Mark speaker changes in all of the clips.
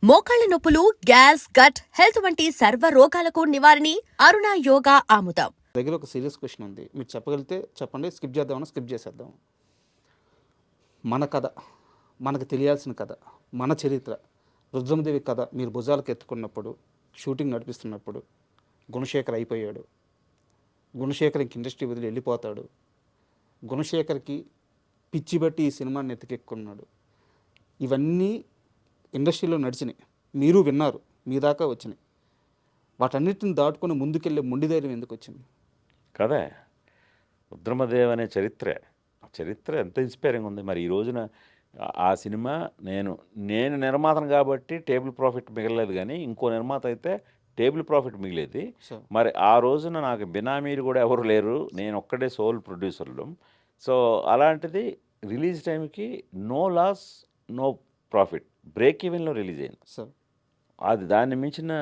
Speaker 1: మోకాళ్ల నొప్పులు, gas, gut health వంటి సర్వ రోగాలకు నివారణి అరుణ యోగా ఆముదం.
Speaker 2: దగ్గర ఒక సీరియస్ క్వశ్చన్ ఉంది, మీరు చెప్పగలిగితే చెప్పండి, స్కిప్ చేద్దామని స్కిప్ చేసేద్దాం. మన కథ, మనకు తెలియాల్సిన కథ, మన చరిత్ర, రుద్రమదేవి కథ మీరు భుజాలకు ఎత్తుకున్నప్పుడు, షూటింగ్ నడిపిస్తున్నప్పుడు గుణశేఖర్ అయిపోయాడు, గుణశేఖర్ ఇంక ఇండస్ట్రీ వదిలి వెళ్ళిపోతాడు, గుణశేఖర్కి పిచ్చి బట్టి ఈ సినిమాని ఎత్తుకెక్కున్నాడు. ఇవన్నీ ఇండస్ట్రీలో నడిచినాయి, మీరు విన్నారు, మీ దాకా వచ్చినాయి. వాటన్నిటిని దాటుకొని ముందుకెళ్ళే మొండి ధైర్యం ఎందుకు వచ్చింది?
Speaker 3: కదా రుద్రమదేవ్ అనే చరిత్ర ఎంత ఇన్స్పైరింగ్ ఉంది. మరి ఈ రోజున ఆ సినిమా నేను నిర్మాతను కాబట్టి టేబుల్ ప్రాఫిట్ మిగలలేదు, కానీ ఇంకో నిర్మాత అయితే టేబుల్ ప్రాఫిట్ మిగిలేది. మరి ఆ రోజున నాకు బినామీలు కూడా ఎవరు లేరు, నేను ఒక్కడే సోల్ ప్రొడ్యూసర్లు. సో అలాంటిది రిలీజ్ టైంకి no loss no profit, break ఈవెన్లో రిలీజ్ అయింది.
Speaker 2: సో
Speaker 3: అది దాన్ని మించిన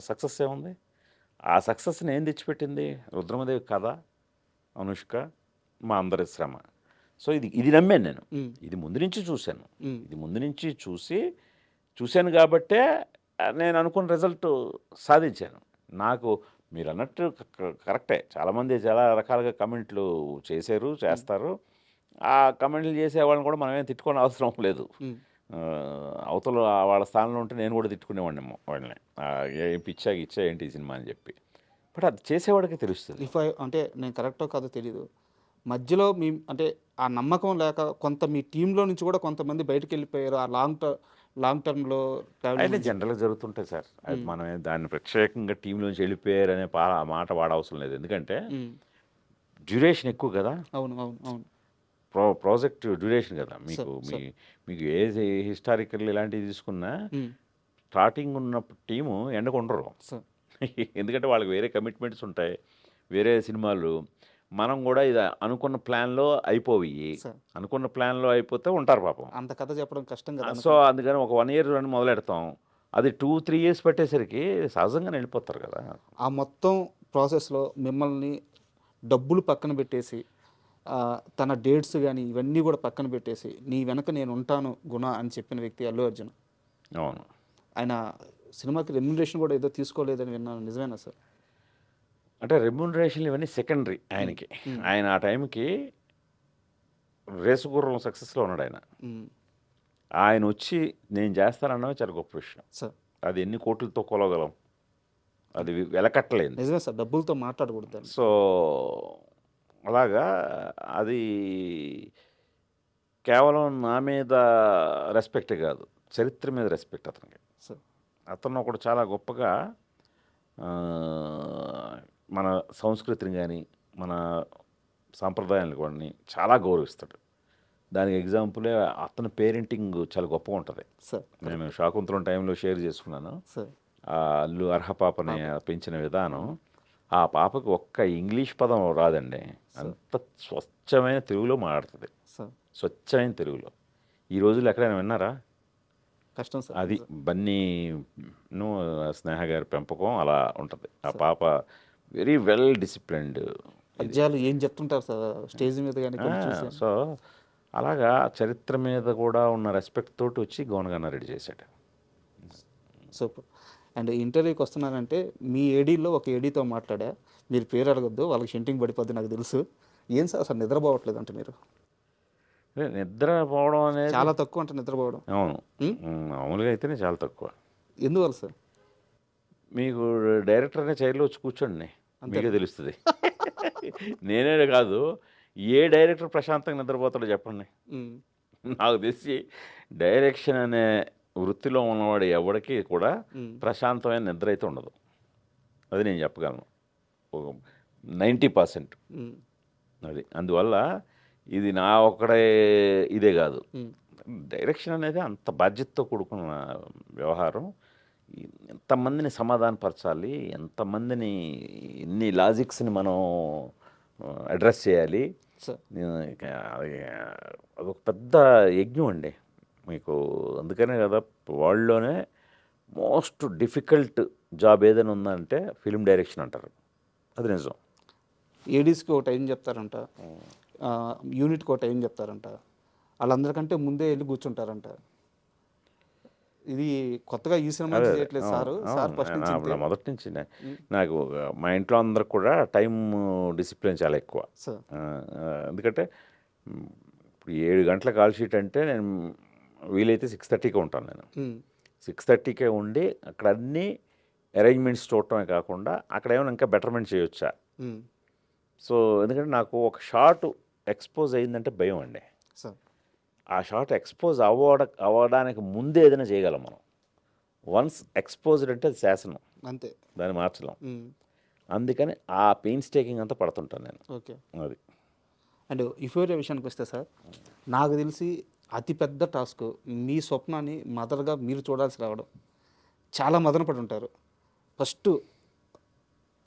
Speaker 3: సక్సెస్ ఏముంది? ఆ సక్సెస్ని ఏం తెచ్చిపెట్టింది? రుద్రమదేవి కథ, అనుష్క, మా అందరి శ్రమ. సో ఇది నమ్మాను నేను. ఇది ముందు నుంచి చూశాను, చూశాను కాబట్టే నేను అనుకున్న రిజల్ట్ సాధించాను. నాకు మీరు అన్నట్టు కరెక్టే, చాలామంది చాలా రకాలుగా కమెంట్లు చేస్తారు. ఆ కమెంట్లు చేసే వాళ్ళని కూడా మనమేం తిట్టుకోని అవసరం లేదు. అవతల వాళ్ళ స్థానంలో ఉంటే నేను కూడా తిట్టుకునేవాడినేమో వాళ్ళని, ఏం పిచ్చా ఏంటి ఈ సినిమా అని చెప్పి. బట్ అది చేసేవాడికి తెలుస్తుంది.
Speaker 2: అంటే నేను కరెక్టో కాదో తెలీదు, మధ్యలో మీ అంటే ఆ నమ్మకం లేక కొంత మీ టీంలో నుంచి కూడా కొంతమంది బయటకు వెళ్ళిపోయారు. ఆ లాంగ్ టర్మ్లో
Speaker 3: అయితే జనరల్గా జరుగుతుంటాయి సార్. అది మనం దాన్ని ప్రత్యేకంగా టీంలోంచి వెళ్ళిపోయారు అనే మాట వాడవసరం లేదు. ఎందుకంటే డ్యూరేషన్ ఎక్కువ కదా.
Speaker 2: అవును.
Speaker 3: ప్రాజెక్ట్ డ్యూరేషన్ కదా. మీకు ఏ హిస్టారికల్ ఇలాంటివి తీసుకున్నా స్టార్టింగ్ ఉన్నప్పుడు టీము ఎండకుండరు. ఎందుకంటే వాళ్ళకి వేరే కమిట్మెంట్స్ ఉంటాయి, వేరే సినిమాలు. మనం కూడా ఇది అనుకున్న ప్లాన్లో అయిపోతే ఉంటారు పాపం.
Speaker 2: అంత కథ చెప్పడం కష్టం కదా.
Speaker 3: సో అందుకని ఒక 1 year మొదలెడతాం, అది 2-3 years పట్టేసరికి సహజంగానే వెళ్ళిపోతారు కదా.
Speaker 2: ఆ మొత్తం ప్రాసెస్లో మిమ్మల్ని డబ్బులు పక్కన పెట్టేసి, తన డేట్స్ కానీ ఇవన్నీ కూడా పక్కన పెట్టేసి, నీ వెనక నేను ఉంటాను గుణ అని చెప్పిన వ్యక్తి అల్లు అర్జున్.
Speaker 3: అవును.
Speaker 2: ఆయన సినిమాకి రెమ్యునరేషన్ కూడా ఏదో తీసుకోలేదని విన్నాను, నిజమేనా సార్?
Speaker 3: అంటే రెమ్యునరేషన్లు ఇవన్నీ సెకండరీ ఆయనకి. ఆయన ఆ టైంకి రేసుగుర్రం సక్సెస్లో ఉన్నాడు. ఆయన వచ్చి నేను చేస్తానన్నది చాలా గొప్ప విషయం
Speaker 2: సార్.
Speaker 3: అది ఎన్ని కోట్లతో కొలగలం, అది వెలకట్టలేదు.
Speaker 2: నిజమే సార్, డబ్బులతో మాట్లాడకూడదు.
Speaker 3: సో అలాగా అది కేవలం నా మీద రెస్పెక్ట్ కాదు, చరిత్ర మీద రెస్పెక్ట్ అతనికి. అతను ఒకడు చాలా గొప్పగా మన సంస్కృతిని కానీ మన సాంప్రదాయాలను కూడా చాలా గౌరవిస్తాడు. దానికి ఎగ్జాంపులే అతని పేరెంటింగ్ చాలా గొప్పగా ఉంటుంది. నేను శాకుంతలం టైంలో షేర్ చేసుకున్నాను. అల్లు అర్హపాపని పెంచిన విధానం, ఆ పాపకి ఒక్క ఇంగ్లీష్ పదం రాదండి, అంత స్వచ్ఛమైన తెలుగులో మాట్లాడుతుంది. స్వచ్ఛమైన తెలుగులో ఈ రోజుల్లో ఎక్కడైనా విన్నారా?
Speaker 2: కష్టం సార్.
Speaker 3: అది బన్నీను స్నేహ గారి పెంపకం అలా ఉంటుంది. ఆ పాప వెరీ వెల్ డిసిప్లిన్డ్.
Speaker 2: పద్యాలు ఏం చెప్తుంటారు సార్ స్టేజ్ మీద కానీ.
Speaker 3: సో అలాగా చరిత్ర మీద కూడా ఉన్న రెస్పెక్ట్ తోటి వచ్చి గౌనగాన రెడీ చేశాడు.
Speaker 2: సూపర్. అండ్ ఇంటర్వ్యూకి వస్తున్నానంటే మీ ఏడీలో ఒక ఏడీతో మాట్లాడా, మీరు పేరు అడగొద్దు, వాళ్ళకి షెంటింగ్ పడిపోద్ది నాకు తెలుసు. ఏం సార్ అసలు నిద్రపోవట్లేదు అంటే మీరు?
Speaker 3: నిద్రపోవడం అనేది
Speaker 2: చాలా తక్కువ అంటే నిద్రపోవడం.
Speaker 3: అవును, మామూలుగా అయితేనే చాలా తక్కువ.
Speaker 2: ఎందువల్ల సార్?
Speaker 3: మీకు డైరెక్టర్ అనే చైర్లో వచ్చి కూర్చోండి, మీకే తెలుస్తుంది. నేనే కాదు, ఏ డైరెక్టర్ ప్రశాంతంగా నిద్రపోతాడో చెప్పండి. నాకు తెలిసి డైరెక్షన్ అనే వృత్తిలో ఉన్నవాడు ఎవరికి కూడా ప్రశాంతమైన నిద్ర అయితే ఉండదు. అది నేను చెప్పగలను 90%. అది అందువల్ల ఇది నా ఒక్కడే ఇదే కాదు, డైరెక్షన్ అనేది అంత బాధ్యతతో కూడుకున్న వ్యవహారం. ఎంతమందిని సమాధానపరచాలి, ఎంతమందిని, ఎన్ని లాజిక్స్ని మనం అడ్రస్ చేయాలి, అదొక పెద్ద యజ్ఞం అండి మీకు. అందుకనే కదా వరల్డ్లోనే మోస్ట్ డిఫికల్ట్ జాబ్ ఏదైనా ఉందంటే ఫిల్మ్ డైరెక్షన్ అంటారు. అది నిజం.
Speaker 2: ఏడీస్కి ఒక టైం చెప్తారంట, యూనిట్కి ఒక టైం చెప్తారంట, వాళ్ళందరికంటే ముందే వెళ్ళి కూర్చుంటారంట. ఇది కొత్తగా ఈ సినిమా చేయట్లేదు సార్. సార్ ఫస్ట్ నుంచి ఇంతే.
Speaker 3: మొదటి నుంచి నాకు మా ఇంట్లో అందరికి కూడా టైం డిసిప్లిన్ చాలా ఎక్కువ.
Speaker 2: సార్
Speaker 3: ఎందుకంటే ఇప్పుడు 7 గంటల కాల్ షీట్ అంటే నేను వీలైతే 6:30కే ఉంటాను. నేను 6:30కే ఉండి అక్కడ అన్ని అరేంజ్మెంట్స్ చూడటమే కాకుండా అక్కడ ఏమైనా ఇంకా బెటర్మెంట్ చేయొచ్చా. సో ఎందుకంటే నాకు ఒక షార్ట్ ఎక్స్పోజ్ అయిందంటే భయం అండి.
Speaker 2: సార్
Speaker 3: ఆ షార్ట్ ఎక్స్పోజ్ అవ్వడానికి ముందే ఏదైనా చేయగలం మనం. వన్స్ ఎక్స్పోజ్డ్ అంటే అది శాసనం,
Speaker 2: అంతే,
Speaker 3: దాన్ని మార్చలేం. అందుకని ఆ పెయిన్స్ టేకింగ్ అంతా పడుతుంటాను నేను.
Speaker 2: ఓకే.
Speaker 3: అది
Speaker 2: అండ్ యుఫోరియా విషయానికి వస్తే సార్, నాకు తెలిసి అతిపెద్ద టాస్క్ మీ స్వప్నాన్ని మదర్గా మీరు చూడాల్సి రావడం. చాలా మదన పడి ఉంటారు. ఫస్ట్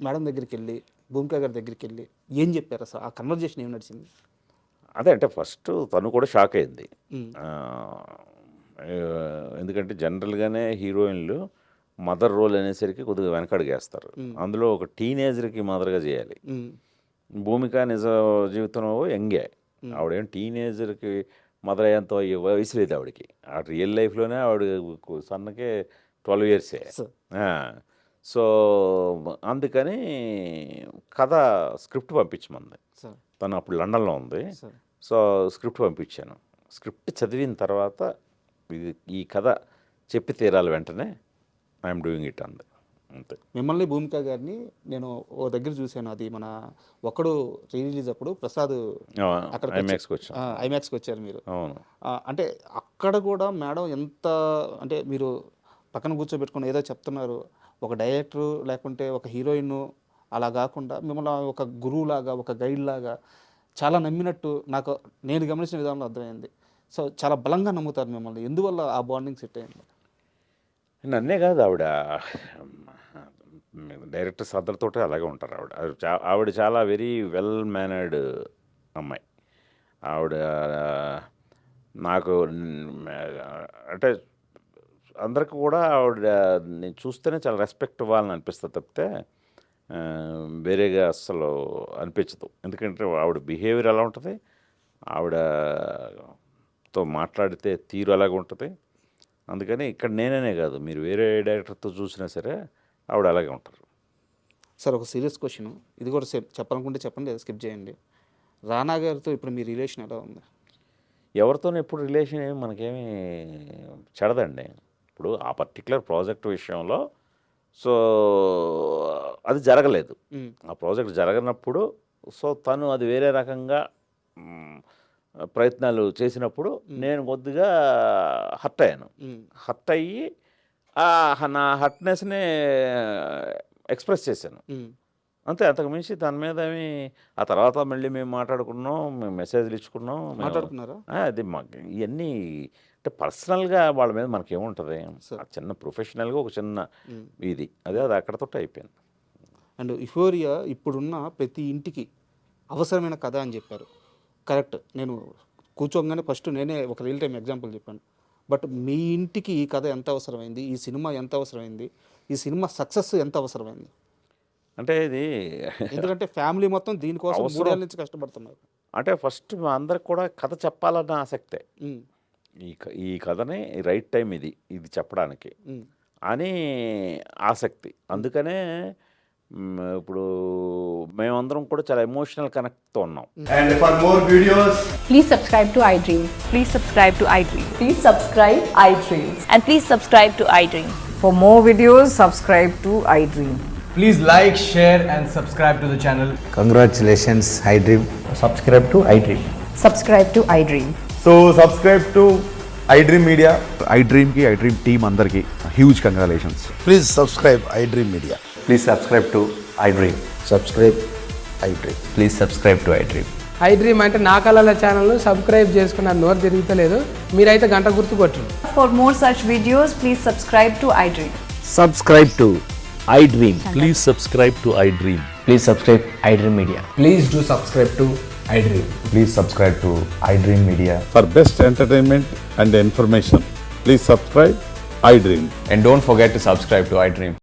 Speaker 2: మేడం దగ్గరికి వెళ్ళి, భూమిక గారి దగ్గరికి వెళ్ళి ఏం చెప్పారు అసలు? ఆ కన్వర్జేషన్ ఏం నడిచింది?
Speaker 3: అదే అంటే ఫస్ట్ తను కూడా షాక్ అయింది. ఎందుకంటే జనరల్గానే హీరోయిన్లు మదర్ రోల్ అనేసరికి కొద్దిగా వెనకడుగేస్తారు. అందులో ఒక టీనేజర్కి మదర్గా చేయాలి. భూమిక నిజ జీవితంలో యంగే, ఆవిడేం టీనేజర్కి మదర్ అయ్యేంత వయసు లేదు ఆవిడకి. ఆ రియల్ లైఫ్లోనే ఆవిడ సన్నకే 12 years. సో అందుకని కథ స్క్రిప్ట్ పంపించమంది. తను అప్పుడు లండన్లో ఉంది. సో స్క్రిప్ట్ పంపించాను. స్క్రిప్ట్ చదివిన తర్వాత ఈ కథ చెప్పి తీరాలి వెంటనే, ఐఎమ్ డూయింగ్ ఇట్ అంది. అంతే.
Speaker 2: మిమ్మల్ని భూమిక గారిని నేను ఓ దగ్గర చూశాను. అది మన ఒక్కడు రిలీజ్ అప్పుడు ప్రసాద్ అక్కడ ఐమాక్స్కి వచ్చారు మీరు.
Speaker 3: అవును.
Speaker 2: అంటే అక్కడ కూడా మేడం ఎంత అంటే మీరు పక్కన కూర్చోబెట్టుకుని ఏదో చెప్తున్నారు, ఒక డైరెక్టరు లేకుంటే ఒక హీరోయిన్ అలా కాకుండా మిమ్మల్ని ఒక గురువు లాగా, ఒక గైడ్ లాగా చాలా నమ్మినట్టు నాకు నేను గమనించిన విధానంలో అర్థమైంది. సో చాలా బలంగా నమ్ముతారు మిమ్మల్ని. ఎందువల్ల ఆ బాండింగ్ సెట్ అయింది?
Speaker 3: నన్నే కాదు, ఆవిడ డైరెక్టర్స్ అందరితో అలాగే ఉంటారు. ఆవిడ చాలా వెరీ వెల్ మేనర్డ్ అమ్మాయి. ఆవిడ నాకు అంటే అందరికి కూడా ఆవిడ నేను చూస్తేనే చాలా రెస్పెక్ట్ ఇవ్వాలని అనిపిస్తుంది తప్పితే వేరేగా అస్సలు అనిపించదు. ఎందుకంటే ఆవిడ బిహేవియర్ ఎలా ఉంటుంది, ఆవిడతో మాట్లాడితే తీరు అలాగే ఉంటుంది. అందుకని ఇక్కడ నేనే కాదు, మీరు వేరే డైరెక్టర్తో చూసినా సరే ఆవిడ అలాగే ఉంటారు.
Speaker 2: సార్ ఒక సీరియస్ క్వశ్చన్, ఇది కూడా చెప్పాలనుకుంటే చెప్పండి, లేదా స్కిప్ చేయండి. రానా గారితో ఇప్పుడు మీ రిలేషన్ ఎలా ఉంది?
Speaker 3: ఎవరితోనూ ఎప్పుడు రిలేషన్ ఏమి మనకేమీ చెడదండి. ఇప్పుడు ఆ పర్టికులర్ ప్రాజెక్ట్ విషయంలో సో అది జరగలేదు. ఆ ప్రాజెక్ట్ జరగనప్పుడు సో తను అది వేరే రకంగా ప్రయత్నాలు చేసినప్పుడు నేను కొద్దిగా హర్ట్ అయ్యాను. హర్ట్ అయ్యి నా హర్ట్నెస్ని ఎక్స్ప్రెస్ చేశాను అంతే. అంతకు మించి దాని మీద ఏమి ఆ తర్వాత మళ్ళీ మేము మాట్లాడుకున్నాం, మేము మెసేజ్లు ఇచ్చుకున్నాం,
Speaker 2: మాట్లాడుకున్నారా?
Speaker 3: అది మాకు ఇవన్నీ అంటే పర్సనల్గా వాళ్ళ మీద మనకేముంటుంది, చిన్న ప్రొఫెషనల్గా ఒక చిన్న ఇది అది అక్కడతో అయిపోయింది.
Speaker 2: అండ్ యుఫోరియా ఇప్పుడున్న ప్రతి ఇంటికి అవసరమైన కథ అని చెప్పారు. కరెక్ట్. నేను కూర్చోగానే ఫస్ట్ నేనే ఒక రియల్ టైం ఎగ్జాంపుల్ చెప్పాను. బట్ మీ ఇంటికి ఈ కథ ఎంత అవసరమైంది, ఈ సినిమా ఎంత అవసరమైంది, ఈ సినిమా సక్సెస్ ఎంత అవసరమైంది?
Speaker 3: అంటే ఇది
Speaker 2: ఎందుకంటే ఫ్యామిలీ మొత్తం దీనికోసం 3 ఏళ్ళ నుంచి కష్టపడుతున్నారు.
Speaker 3: అంటే ఫస్ట్ అందరికి కూడా కథ చెప్పాలన్న ఆసక్తే. ఈ కథని రైట్ టైం ఇది చెప్పడానికి అని ఆసక్తి. అందుకనే ఇప్పుడు మేమందరం కూడా చాలా ఎమోషనల్ కనెక్ట్తో ఉన్నాం.
Speaker 4: And for more videos,
Speaker 5: please subscribe to iDream.
Speaker 6: Please subscribe to iDream.
Speaker 5: Please subscribe iDream.
Speaker 6: And please subscribe to iDream.
Speaker 5: For more videos, subscribe to iDream.
Speaker 4: please like, share and subscribe to the channel.
Speaker 7: Congratulations, iDream.
Speaker 4: Subscribe to iDream.
Speaker 5: Subscribe to iDream.
Speaker 4: So subscribe to iDream Media.
Speaker 8: iDream team andarki huge congratulations.
Speaker 7: Please subscribe iDream Media.
Speaker 4: Please subscribe to iDream.
Speaker 7: Subscribe iDream.
Speaker 4: Please subscribe to iDream.
Speaker 9: iDream అంటే నా కళల ఛానల్ను subscribe చేసుకున్న నోరు తిరుగుతలేదు, మీరైతే గంట గుర్తు కొట్టండి.
Speaker 6: For more such videos, please subscribe to iDream.
Speaker 7: Subscribe to iDream.
Speaker 8: Please subscribe to iDream.
Speaker 4: Please subscribe iDream Media. Please do subscribe to iDream.
Speaker 8: Please subscribe to iDream Media.
Speaker 10: For best entertainment and information, please subscribe iDream.
Speaker 4: And don't forget to subscribe to iDream.